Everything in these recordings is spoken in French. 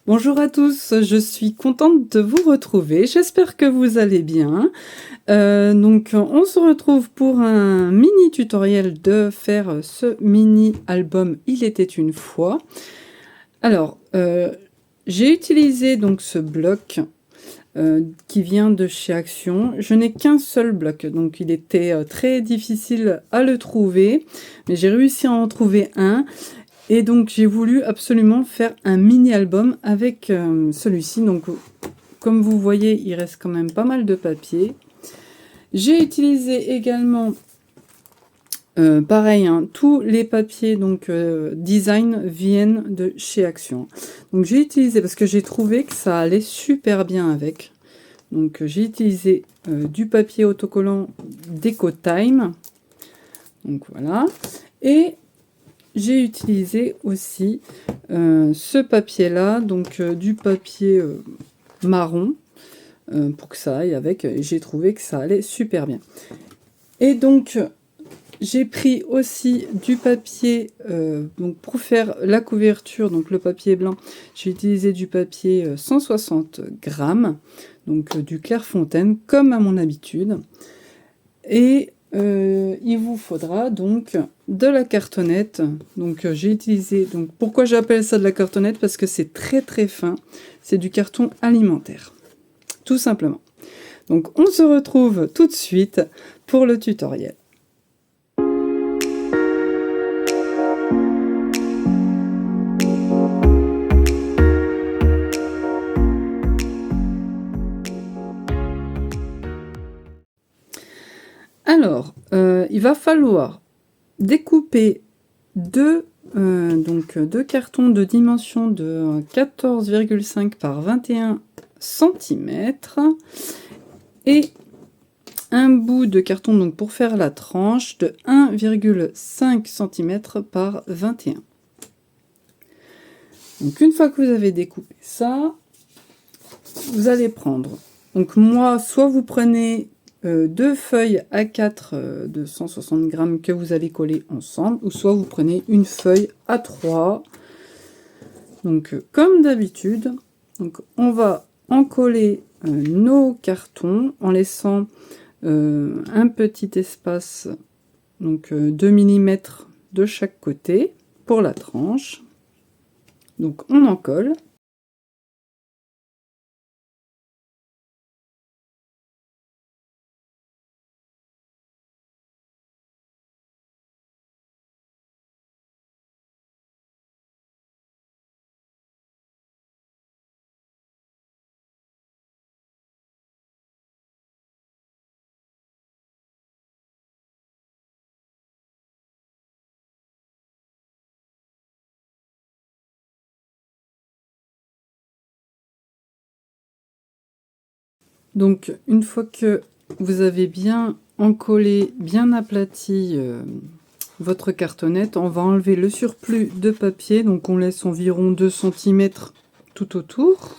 Bonjour à tous, je suis contente de vous retrouver. J'espère que vous allez bien. On se retrouve pour un mini tutoriel de faire ce mini album Il était une fois. Alors, j'ai utilisé donc ce bloc qui vient de chez Action. Je n'ai qu'un seul bloc, donc il était très difficile à le trouver, mais j'ai réussi à en trouver un. Et donc j'ai voulu absolument faire un mini-album avec celui-ci. Donc comme vous voyez, il reste quand même pas mal de papier. J'ai utilisé également, pareil, hein, tous les papiers donc design viennent de chez Action. Donc j'ai utilisé, parce que j'ai trouvé que ça allait super bien avec. Donc j'ai utilisé du papier autocollant d'EcoTime. Donc voilà. Et j'ai utilisé aussi ce papier-là, donc du papier marron, pour que ça aille avec. J'ai trouvé que ça allait super bien. Et donc, j'ai pris aussi du papier donc pour faire la couverture, donc le papier blanc. J'ai utilisé du papier 160 grammes, donc du Clairefontaine, comme à mon habitude. Et il vous faudra donc de la cartonnette. Donc j'ai utilisé, donc pourquoi j'appelle ça de la cartonnette? Parce que c'est très très fin, c'est du carton alimentaire, tout simplement. Donc on se retrouve tout de suite pour le tutoriel. Alors, il va falloir découper deux cartons de dimension de 14,5 par 21 cm et un bout de carton donc pour faire la tranche de 1,5 cm par 21. Donc une fois que vous avez découpé ça, vous allez prendre, donc moi, soit vous prenez deux feuilles A4 de 160 grammes que vous allez coller ensemble, ou soit vous prenez une feuille A3. Donc comme d'habitude, donc on va encoller nos cartons en laissant un petit espace, donc 2 mm de chaque côté pour la tranche. Donc on en colle. Donc une fois que vous avez bien encollé, bien aplati votre cartonnette, on va enlever le surplus de papier, donc on laisse environ 2 cm tout autour.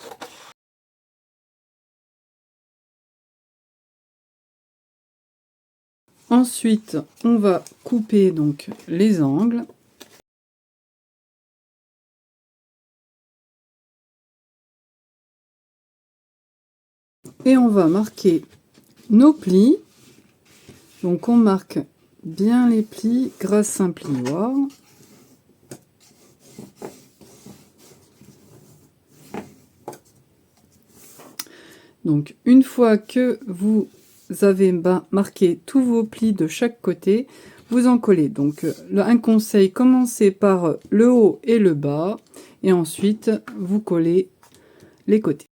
Ensuite, on va couper donc les angles. Et on va marquer nos plis. Donc on marque bien les plis grâce à un plioir. Donc une fois que vous avez marqué tous vos plis de chaque côté, vous en collez. Donc un conseil, commencez par le haut et le bas, et ensuite vous collez les côtés.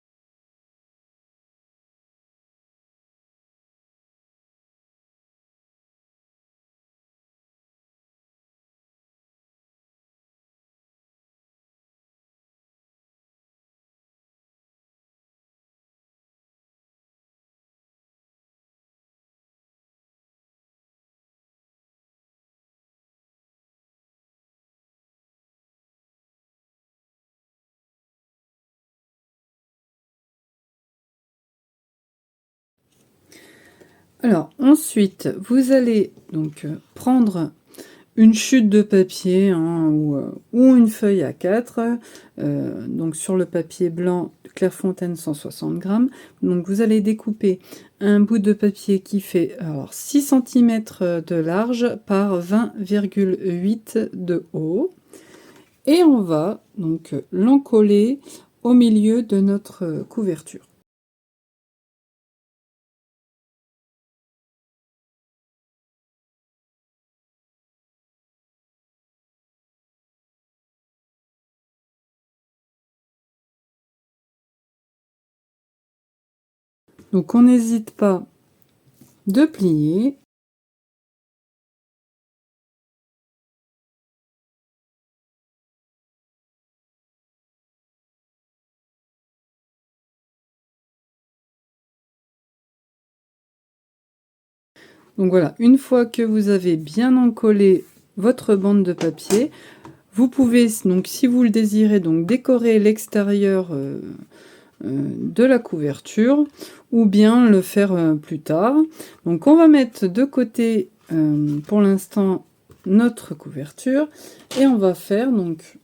Alors ensuite, vous allez donc prendre une chute de papier hein, ou une feuille A4, donc sur le papier blanc Clairefontaine 160 grammes. Donc vous allez découper un bout de papier qui fait alors, 6 cm de large par 20,8 de haut. Et on va donc l'encoller au milieu de notre couverture. Donc on n'hésite pas de plier. Donc voilà, une fois que vous avez bien encollé votre bande de papier, vous pouvez, donc si vous le désirez, donc décorer l'extérieur de la couverture ou bien le faire plus tard. Donc on va mettre de côté pour l'instant notre couverture et on va faire donc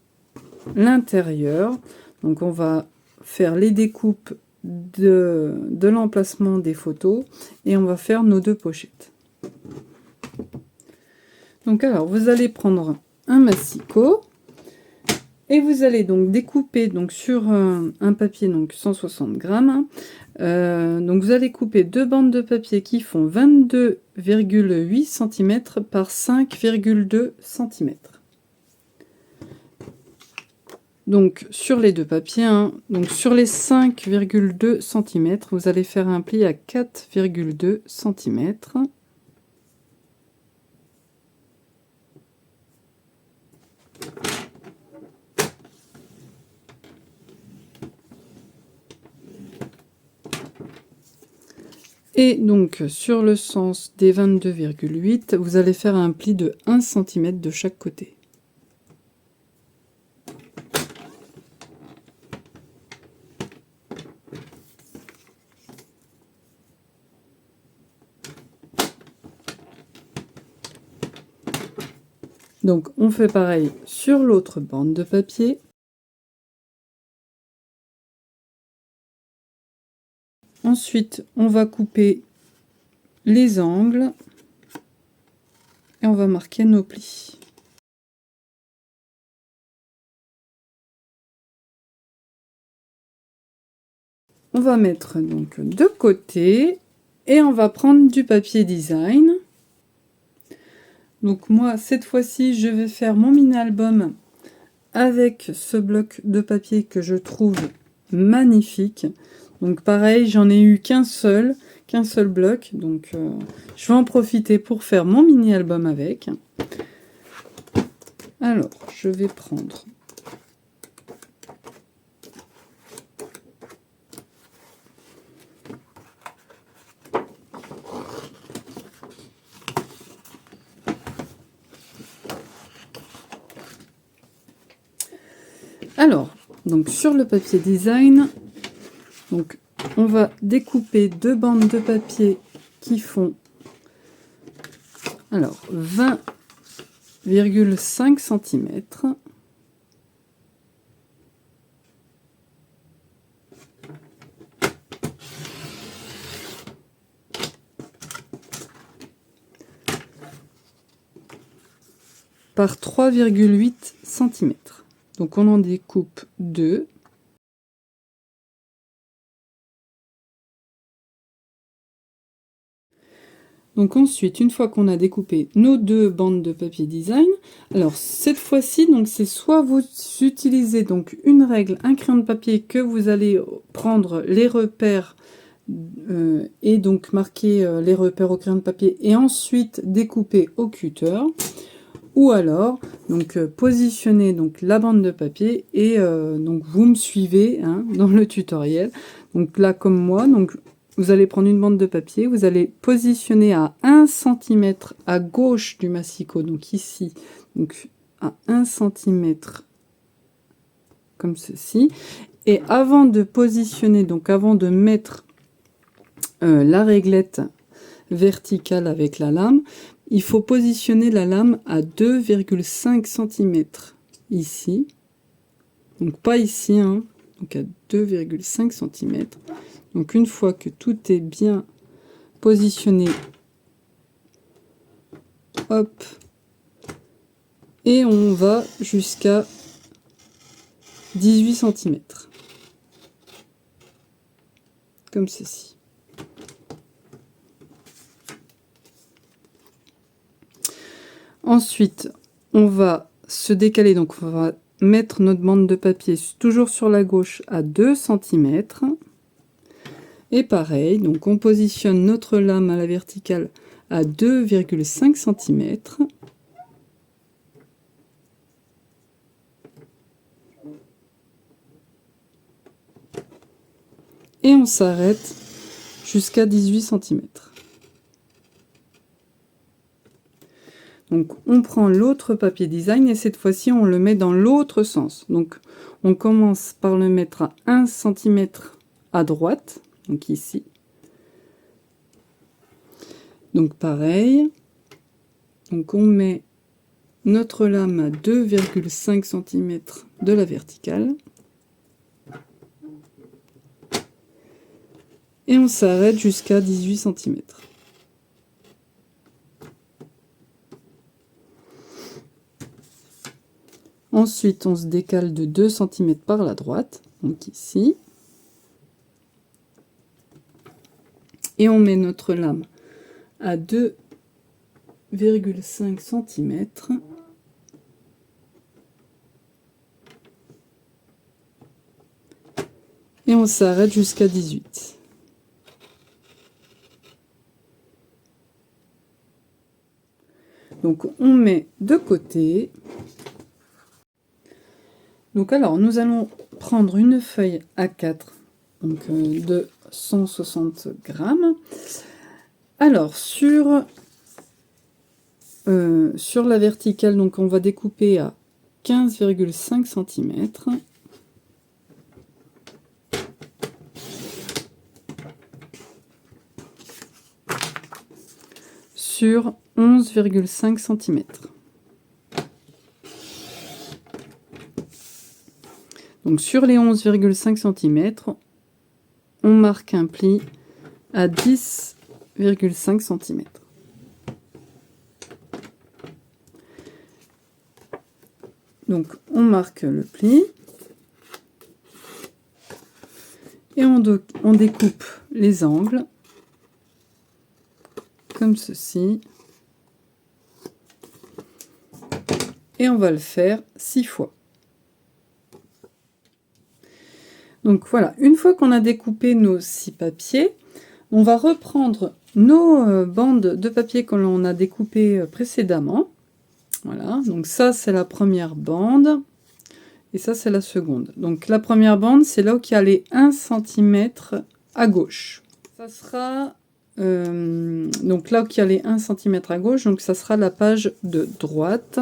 l'intérieur. Donc on va faire les découpes de l'emplacement des photos et on va faire nos deux pochettes. Donc alors vous allez prendre un massicot et vous allez donc découper donc sur un papier donc 160 grammes. Donc vous allez couper deux bandes de papier qui font 22,8 cm par 5,2 cm. Donc sur les deux papiers, hein, donc sur les 5,2 cm, vous allez faire un pli à 4,2 cm. Et donc sur le sens des 22,8, vous allez faire un pli de 1 cm de chaque côté. Donc on fait pareil sur l'autre bande de papier. Ensuite, on va couper les angles et on va marquer nos plis. On va mettre donc de côté et on va prendre du papier design. Donc moi, cette fois-ci, je vais faire mon mini-album avec ce bloc de papier que je trouve magnifique. Donc pareil, j'en ai eu qu'un seul bloc. Donc je vais en profiter pour faire mon mini-album avec. Alors, je vais prendre alors, donc sur le papier design, donc on va découper deux bandes de papier qui font alors 20,5 cm. Par 3,8 cm. Donc on en découpe deux. Donc ensuite, une fois qu'on a découpé nos deux bandes de papier design, alors cette fois-ci, donc c'est soit vous utilisez donc une règle, un crayon de papier que vous allez prendre les repères et donc marquer les repères au crayon de papier et ensuite découper au cutter. Ou alors, donc positionnez donc la bande de papier et donc vous me suivez hein, dans le tutoriel. Donc là, comme moi, donc vous allez prendre une bande de papier, vous allez positionner à 1 cm à gauche du massicot, donc ici, donc à 1 cm comme ceci. Et avant de positionner, donc avant de mettre la réglette verticale avec la lame, il faut positionner la lame à 2,5 cm ici. Donc pas ici, hein, donc à 2,5 cm. Donc une fois que tout est bien positionné, hop, et on va jusqu'à 18 cm. Comme ceci. Ensuite, on va se décaler, donc on va mettre notre bande de papier toujours sur la gauche à 2 cm. Et pareil, donc on positionne notre lame à la verticale à 2,5 cm. Et on s'arrête jusqu'à 18 cm. Donc on prend l'autre papier design et cette fois-ci on le met dans l'autre sens. Donc on commence par le mettre à 1 cm à droite, donc ici. Donc pareil, donc on met notre lame à 2,5 cm de la verticale. Et on s'arrête jusqu'à 18 cm. Ensuite, on se décale de 2 cm par la droite, donc ici. Et on met notre lame à 2,5 cm. Et on s'arrête jusqu'à 18. Donc on met de côté. Donc alors nous allons prendre une feuille A4 donc, de 160 grammes. Alors sur la verticale, donc on va découper à 15,5 cm. Sur 11,5 cm. Donc sur les 11,5 cm, on marque un pli à 10,5 cm. Donc on marque le pli et on découpe les angles comme ceci. Et on va le faire 6 fois. Donc voilà, une fois qu'on a découpé nos 6 papiers, on va reprendre nos bandes de papier que l'on a découpées précédemment. Voilà, donc ça c'est la première bande et ça c'est la seconde. Donc la première bande, c'est là où il y a les 1 cm à gauche. Ça sera donc là où il y a les 1 cm à gauche, donc ça sera la page de droite.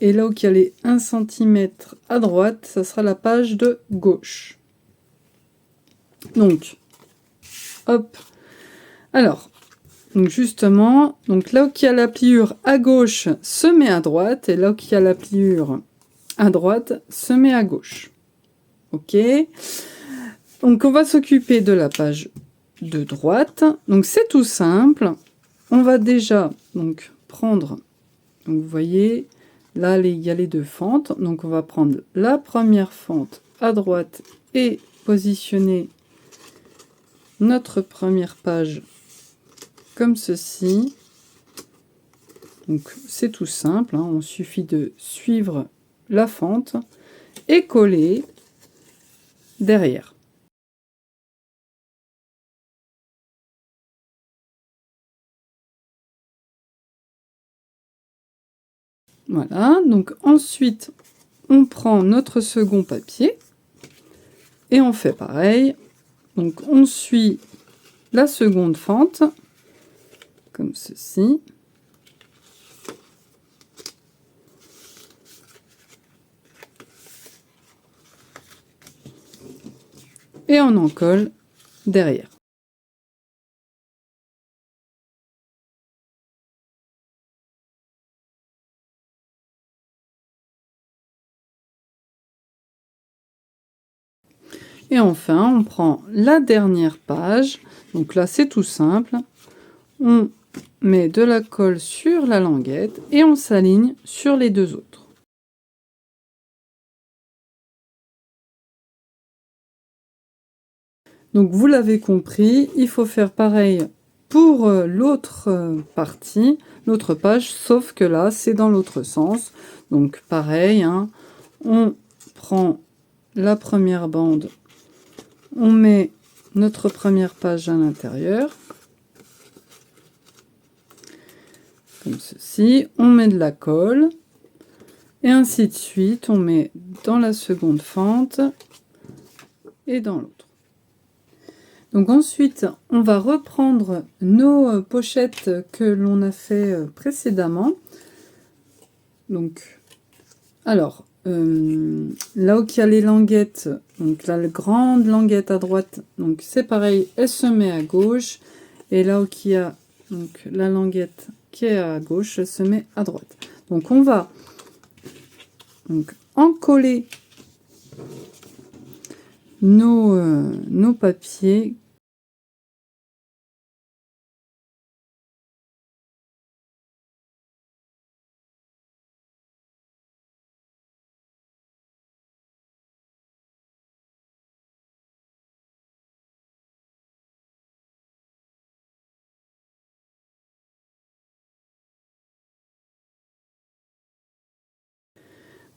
Et là où il y a les 1 cm à droite, ça sera la page de gauche. Donc, hop. Alors, donc justement, donc là où il y a la pliure à gauche, se met à droite. Et là où il y a la pliure à droite, se met à gauche. Ok. Donc, on va s'occuper de la page de droite. Donc, c'est tout simple. On va déjà donc prendre, donc vous voyez... Là, il y a les deux fentes, donc on va prendre la première fente à droite et positionner notre première page comme ceci. Donc c'est tout simple, hein, on suffit de suivre la fente et coller derrière. Voilà, donc ensuite on prend notre second papier et on fait pareil. Donc on suit la seconde fente comme ceci. Et on en colle derrière. Et enfin, on prend la dernière page. Donc là, c'est tout simple. On met de la colle sur la languette et on s'aligne sur les deux autres. Donc vous l'avez compris, il faut faire pareil pour l'autre partie, l'autre page, sauf que là, c'est dans l'autre sens. Donc pareil, hein, on prend la première bande, on met notre première page à l'intérieur, comme ceci, on met de la colle, et ainsi de suite, on met dans la seconde fente et dans l'autre. Donc ensuite, on va reprendre nos pochettes que l'on a fait précédemment. Donc, alors, là où il y a les languettes, donc la grande languette à droite, donc c'est pareil, elle se met à gauche. Et là où il y a donc, la languette qui est à gauche, elle se met à droite. Donc on va donc encoller nos papiers.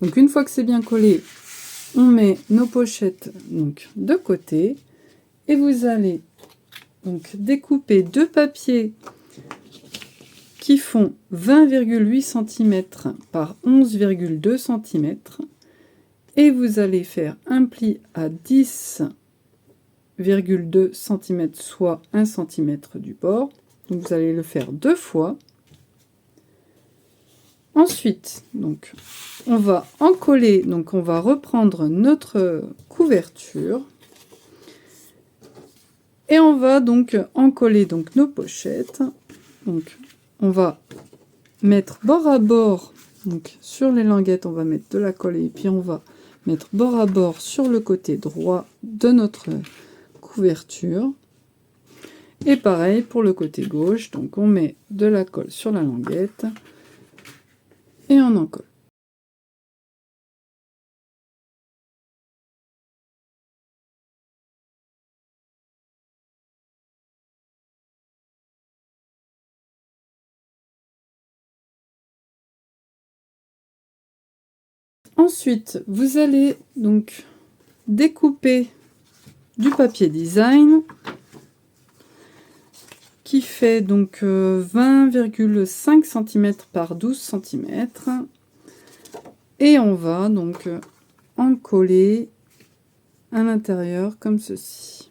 Donc une fois que c'est bien collé, on met nos pochettes donc de côté et vous allez donc découper deux papiers qui font 20,8 cm par 11,2 cm et vous allez faire un pli à 10,2 cm, soit 1 cm du bord. Donc vous allez le faire deux fois. Ensuite, donc, on va encoller, donc on va reprendre notre couverture et on va donc encoller donc nos pochettes. Donc, on va mettre bord à bord, donc sur les languettes, on va mettre de la colle et puis on va mettre bord à bord sur le côté droit de notre couverture. Et pareil pour le côté gauche, donc on met de la colle sur la languette. Et on en colle. Ensuite, vous allez donc découper du papier design qui fait donc 20,5 cm par 12 cm. Et on va donc en coller à l'intérieur comme ceci.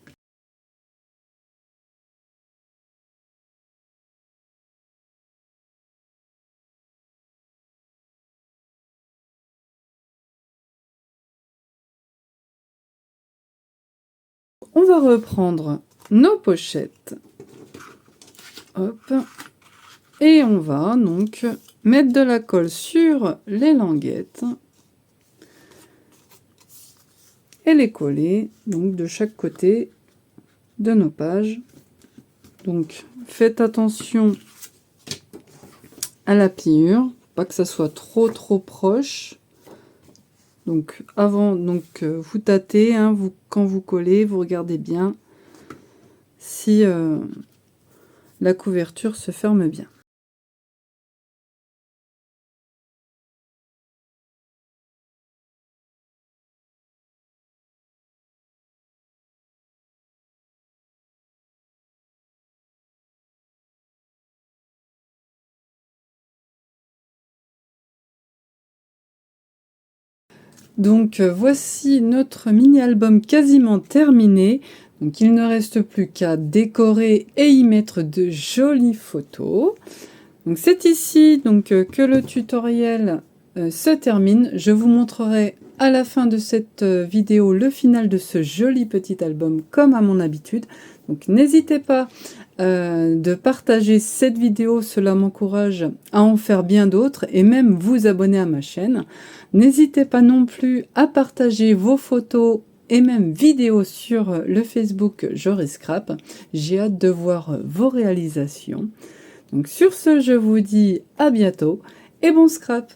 On va reprendre nos pochettes. Hop. Et on va donc mettre de la colle sur les languettes et les coller donc de chaque côté de nos pages. Donc faites attention à la pliure, pas que ça soit trop proche. Donc avant, donc vous tâtez, hein, quand vous collez, vous regardez bien si la couverture se ferme bien. Donc voici notre mini-album quasiment terminé. Donc il ne reste plus qu'à décorer et y mettre de jolies photos. Donc c'est ici donc, que le tutoriel se termine. Je vous montrerai à la fin de cette vidéo le final de ce joli petit album comme à mon habitude. Donc n'hésitez pas de partager cette vidéo, cela m'encourage à en faire bien d'autres et même vous abonner à ma chaîne. N'hésitez pas non plus à partager vos photos et même vidéo sur le Facebook Jory Scrap. J'ai hâte de voir vos réalisations. Donc sur ce, je vous dis à bientôt et bon scrap!